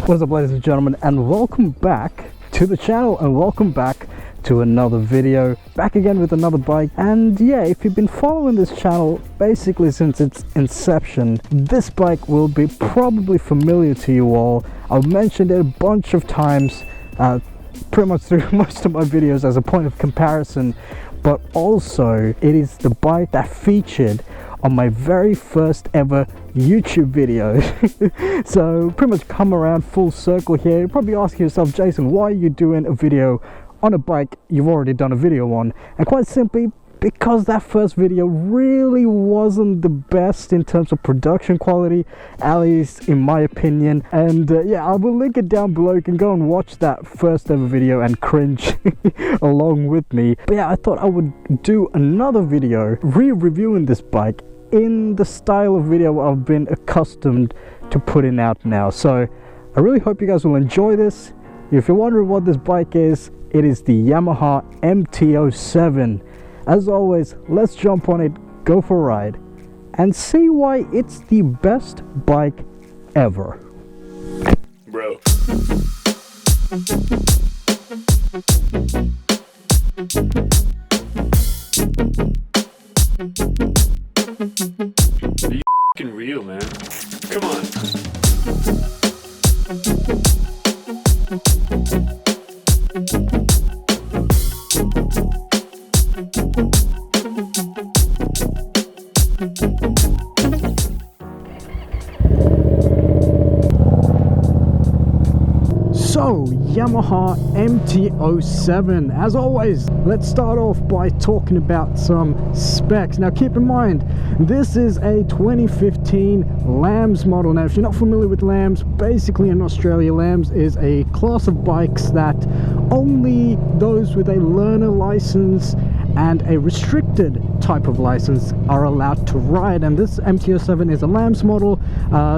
What is up, ladies and gentlemen, and welcome back to the channel, and welcome back to another video. Back again with another bike. And yeah, if you've been following this channel basically since its inception, this bike will be probably familiar to you all. I've mentioned it a bunch of times, pretty much through most of my videos as a point of comparison, but also it is the bike that featured on my very first ever YouTube video. So pretty much come around full circle here. You're probably asking yourself, Jason, why are you doing a video on a bike you've already done a video on? And quite simply, because that first video really wasn't the best in terms of production quality, at least in my opinion. And yeah, I will link it down below. You can go and watch that first ever video and cringe along with me. But yeah, I thought I would do another video re-reviewing this bike in the style of video I've been accustomed to putting out now. So I really hope you guys will enjoy this. If you're wondering what this bike is, it is the Yamaha MT07. As always, let's jump on it, go for a ride, and see why it's the best bike ever. Bro. Are you f***ing real, man? Come on. So, Yamaha MT07. As always, let's start off by talking about some specs. Now keep in mind, this is a 2015 LAMS model. Now if you're not familiar with LAMS, basically in Australia, LAMS is a class of bikes that only those with a learner license and a restricted type of license are allowed to ride. And this MT07 is a LAMS model,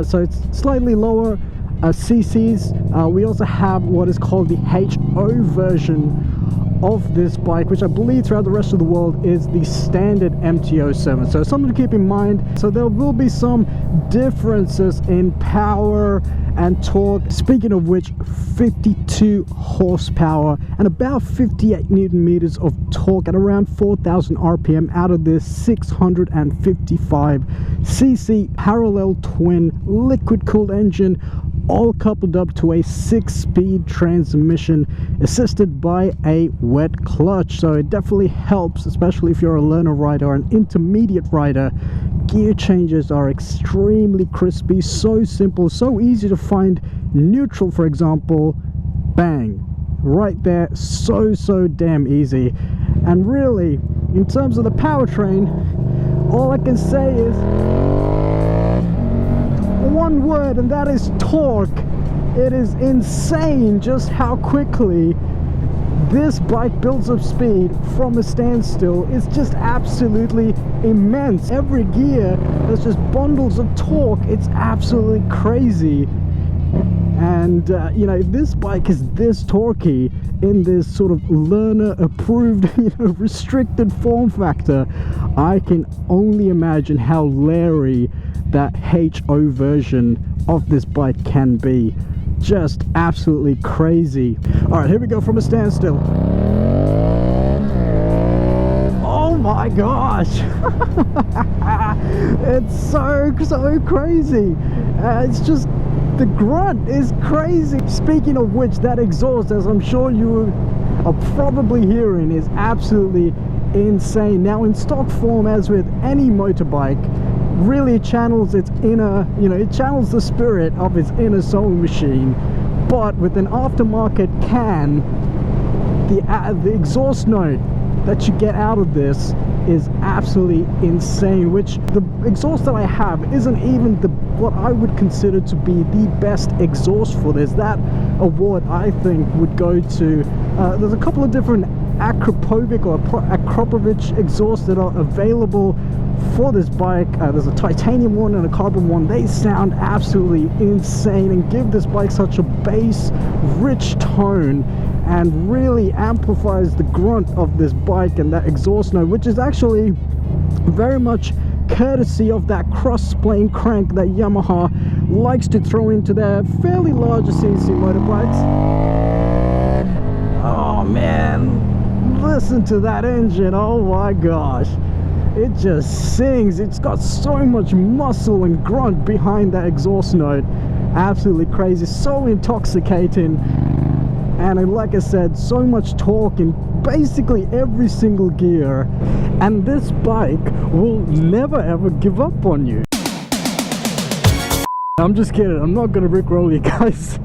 so it's slightly lower cc's. We also have what is called the HO version of this bike, which I believe throughout the rest of the world is the standard MT07. So something to keep in mind. So there will be some differences in power and torque. Speaking of which, 52 horsepower and about 58 newton meters of torque at around 4,000 rpm out of this 655 cc parallel twin liquid cooled engine, all coupled up to a 6-speed transmission assisted by a wet clutch. So it definitely helps, especially if you're a learner rider or an intermediate rider. Gear changes are extremely crispy, so simple, so easy to find. Neutral, for example, bang, right there, so damn easy. And really, in terms of the powertrain, all I can say is one word, and that is torque. It is insane just how quickly this bike builds up speed from a standstill. It's just absolutely immense. Every gear, there's just bundles of torque. It's absolutely crazy. And you know, this bike is this torquey in this sort of learner approved, restricted form factor. I can only imagine how leery that HO version of this bike can be. Just absolutely crazy. All right, here we go from a standstill. Oh my gosh. It's so crazy. It's just, the grunt is crazy. Speaking of which, that exhaust, as I'm sure you are probably hearing, is absolutely insane. Now in stock form, as with any motorbike, really it channels its inner, it channels the spirit of its inner sewing machine. But with an aftermarket can, the exhaust note that you get out of this is absolutely insane, which the exhaust that I have isn't even what I would consider to be the best exhaust for this. That award, I think, would go to there's a couple of different Akrapovic or Akrapovic exhausts that are available for this bike. There's a titanium one and a carbon one. They sound absolutely insane and give this bike such a bass rich tone and really amplifies the grunt of this bike and that exhaust note, which is actually very much courtesy of that cross-plane crank that Yamaha likes to throw into their fairly larger CC motorbikes. Oh man, listen to that engine. Oh my gosh, it just sings. It's got so much muscle and grunt behind that exhaust note. Absolutely crazy, so intoxicating. And like I said, so much torque in basically every single gear, and this bike will never ever give up on you. I'm just kidding, I'm not gonna rickroll you guys.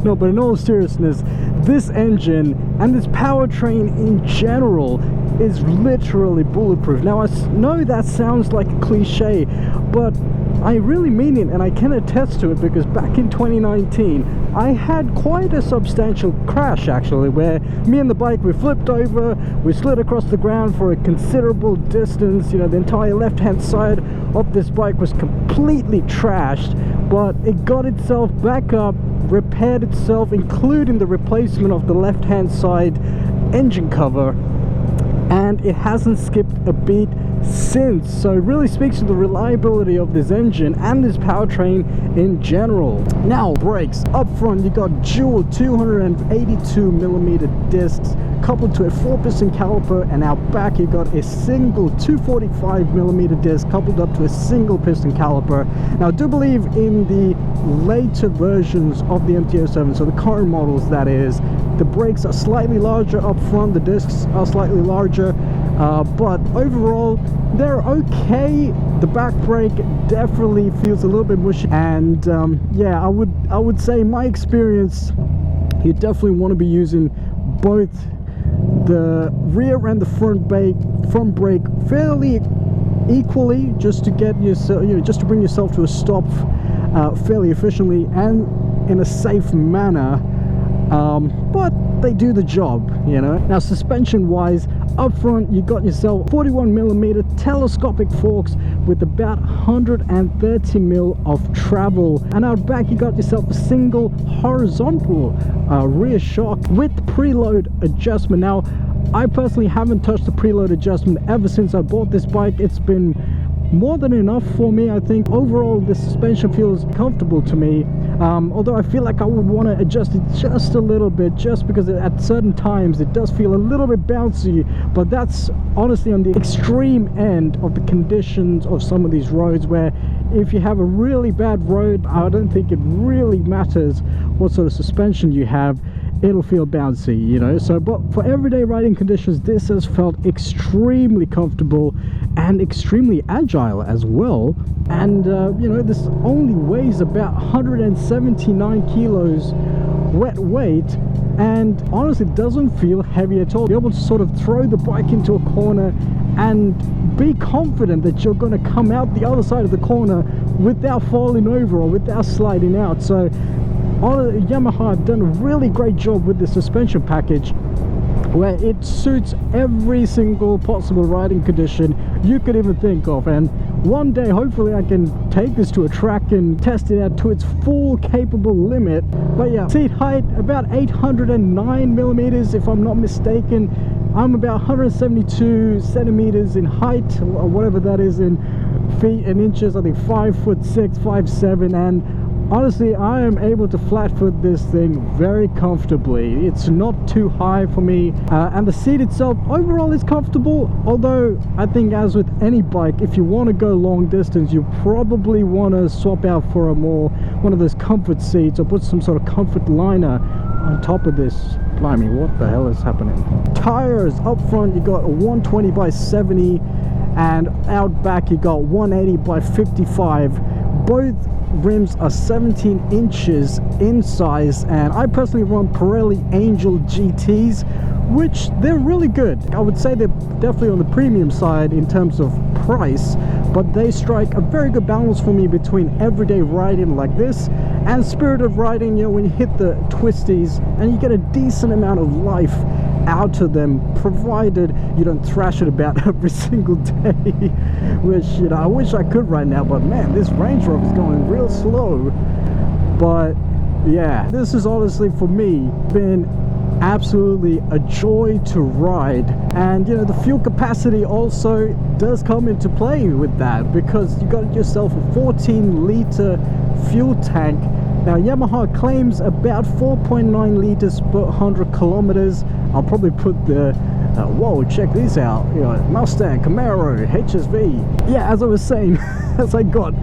No, but in all seriousness, this engine and this powertrain in general is literally bulletproof. Now I know that sounds like a cliche, but I really mean it, and I can attest to it, because back in 2019 I had quite a substantial crash actually, where me and the bike, we flipped over, we slid across the ground for a considerable distance. You know, the entire left hand side of this bike was completely trashed, but it got itself back up, repaired itself, including the replacement of the left hand side engine cover, and it hasn't skipped a beat since. So it really speaks to the reliability of this engine and this powertrain in general. Now, brakes. Up front you got dual 282mm discs coupled to a 4-piston caliper, and out back you got a single 245mm disc coupled up to a single piston caliper. Now I do believe in the later versions of the MT07, so the current models that is, the brakes are slightly larger up front, the discs are slightly larger, but overall they're okay. The back brake definitely feels a little bit mushy, and yeah, I would say in my experience you definitely want to be using both the rear and the front brake fairly equally, just to get yourself, you know, just to bring yourself to a stop fairly efficiently and in a safe manner. But they do the job, you know. Now, suspension wise, up front you got yourself 41mm telescopic forks with about 130mm of travel, and out back you got yourself a single horizontal rear shock with preload adjustment. Now I personally haven't touched the preload adjustment ever since I bought this bike. It's been more than enough for me. I think overall the suspension feels comfortable to me, although I feel like I would want to adjust it just a little bit, just because at certain times it does feel a little bit bouncy, but that's honestly on the extreme end of the conditions of some of these roads, where if you have a really bad road, I don't think it really matters what sort of suspension you have, it'll feel bouncy, you know. So but for everyday riding conditions, this has felt extremely comfortable and extremely agile as well. And you know, this only weighs about 179 kilos wet weight, and honestly doesn't feel heavy at all. You're able to sort of throw the bike into a corner and be confident that you're going to come out the other side of the corner without falling over or without sliding out. So Yamaha have done a really great job with the suspension package, where it suits every single possible riding condition you could even think of. And one day hopefully I can take this to a track and test it out to its full capable limit. But yeah, seat height about 809mm if I'm not mistaken. I'm about 172 centimeters in height, or whatever that is in feet and inches. I think 5'6", 5'7", and honestly, I am able to flat foot this thing very comfortably. It's not too high for me, and the seat itself overall is comfortable, although I think, as with any bike, if you want to go long distance, you probably want to swap out for one of those comfort seats, or put some sort of comfort liner on top of this. Blimey, what the hell is happening? Tires. Up front you got a 120/70, and out back you got 180/55. Both rims are 17 inches in size, and I personally run Pirelli Angel GTs, which they're really good. I would say they're definitely on the premium side in terms of price, but they strike a very good balance for me between everyday riding like this and spirited riding, you know, when you hit the twisties, and you get a decent amount of life out of them, provided you don't thrash it about every single day, which, you know, I wish I could right now, but man, this Range Rover is going real slow. But yeah, this is honestly for me been absolutely a joy to ride. And you know, the fuel capacity also does come into play with that, because you got yourself a 14-liter fuel tank. Now Yamaha claims about 4.9 liters per 100 kilometers. I'll probably put the whoa, check these out, you know, Mustang, Camaro, HSV. Yeah, as I was saying, as I got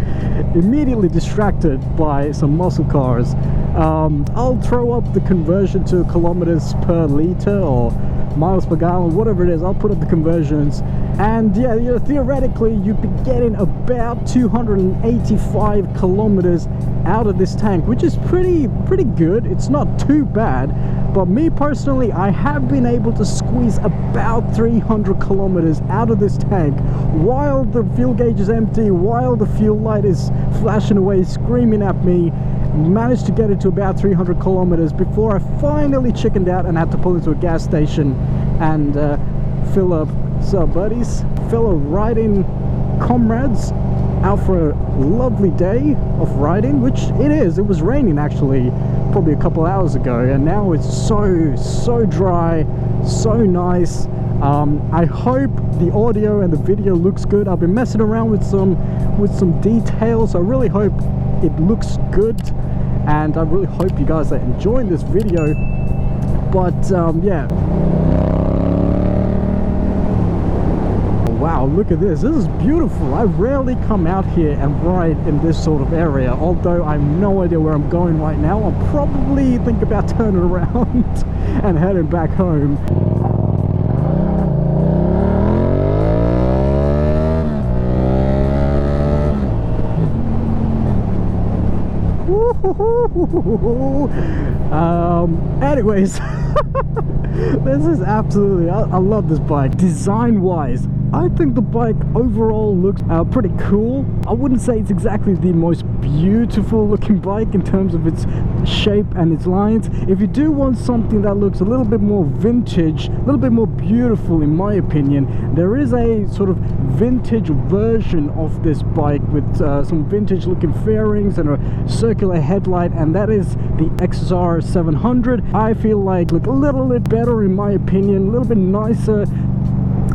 immediately distracted by some muscle cars, I'll throw up the conversion to kilometers per liter or miles per gallon, whatever it is. I'll put up the conversions, and yeah, you know, theoretically you'd be getting about 285 kilometers out of this tank, which is pretty good. It's not too bad. But me personally, I have been able to squeeze about 300 kilometers out of this tank while the fuel gauge is empty, while the fuel light is flashing away, screaming at me. Managed to get it to about 300 kilometers before I finally chickened out and had to pull into a gas station and fill up. So buddies, fellow riding comrades, out for a lovely day of riding, which it is. It was raining actually probably a couple hours ago, and now it's so dry, so nice. I hope the audio and the video looks good. I've been messing around with some details. I really hope it looks good, and I really hope you guys are enjoying this video. But yeah, wow, look at this. This is beautiful. I rarely come out here and ride in this sort of area, although I have no idea where I'm going right now. I'll probably think about turning around and heading back home. Anyways, this is absolutely, I love this bike. Design wise, I think the bike overall looks pretty cool. I wouldn't say it's exactly the most beautiful looking bike in terms of its shape and its lines. If you do want something that looks a little bit more vintage, a little bit more beautiful in my opinion, there is a sort of vintage version of this bike with some vintage looking fairings and a circular headlight, and that is the XR 700. I feel like look a little bit better in my opinion, a little bit nicer.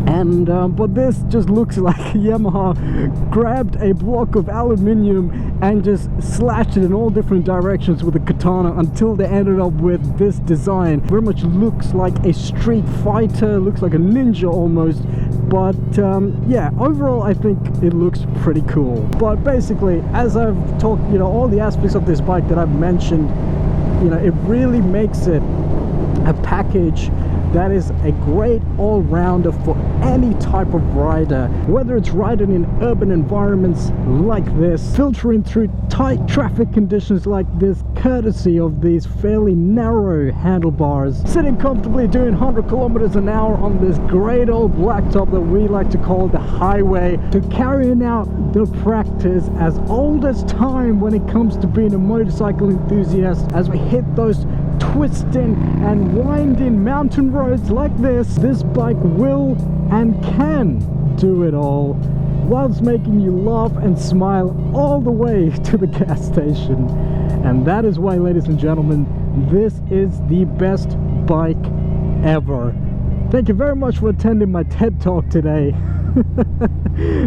And but this just looks like Yamaha grabbed a block of aluminium and just slashed it in all different directions with a katana until they ended up with this design. Very much looks like a street fighter, looks like a ninja almost. But yeah, overall I think it looks pretty cool. But basically, as I've talked, you know, all the aspects of this bike that I've mentioned, you know, it really makes it a package that is a great all-rounder for any type of rider, whether it's riding in urban environments like this, filtering through tight traffic conditions like this, courtesy of these fairly narrow handlebars, sitting comfortably doing 100 kilometers an hour on this great old blacktop that we like to call the highway, to carrying out the practice as old as time when it comes to being a motorcycle enthusiast, as we hit those twisting and winding mountain roads like this bike will and can do it all, whilst making you laugh and smile all the way to the gas station. And that is why, ladies and gentlemen, this is the best bike ever. Thank you very much for attending my TED Talk today.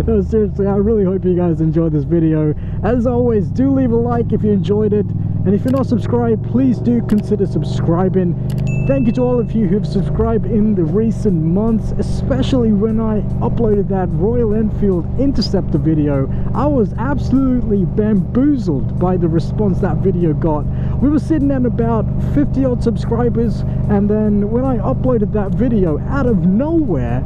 No, seriously, I really hope you guys enjoyed this video. As always, do leave a like if you enjoyed it, and if you're not subscribed, please do consider subscribing. Thank you to all of you who've subscribed in the recent months, especially when I uploaded that Royal Enfield Interceptor video. I was absolutely bamboozled by the response that video got. We were sitting at about 50 odd subscribers, and then when I uploaded that video out of nowhere,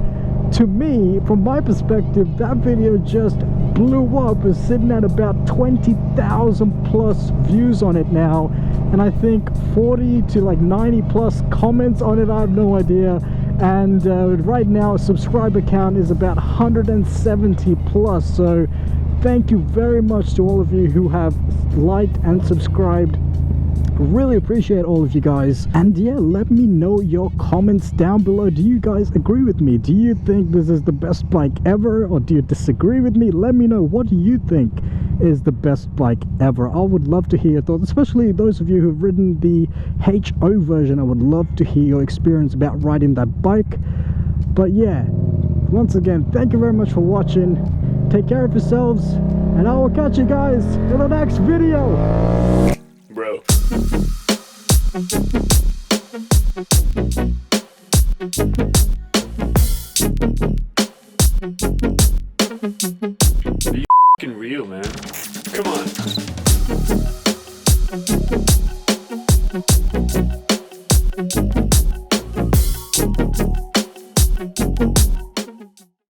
to me, from my perspective, that video just blew up. It's sitting at about 20,000 plus views on it now, and I think 40 to like 90 plus comments on it. I have no idea. And right now, subscriber count is about 170 plus. So thank you very much to all of you who have liked and subscribed. Really appreciate all of you guys. And yeah, let me know your comments down below. Do you guys agree with me? Do you think this is the best bike ever, or do you disagree with me? Let me know. What do you think is the best bike ever. I would love to hear your thoughts, especially those of you who've ridden the HO version. I would love to hear your experience about riding that bike. But yeah, once again, thank you very much for watching. Take care of yourselves, and I will catch you guys in the next video. Bro. Are you f***ing real, man? Come on.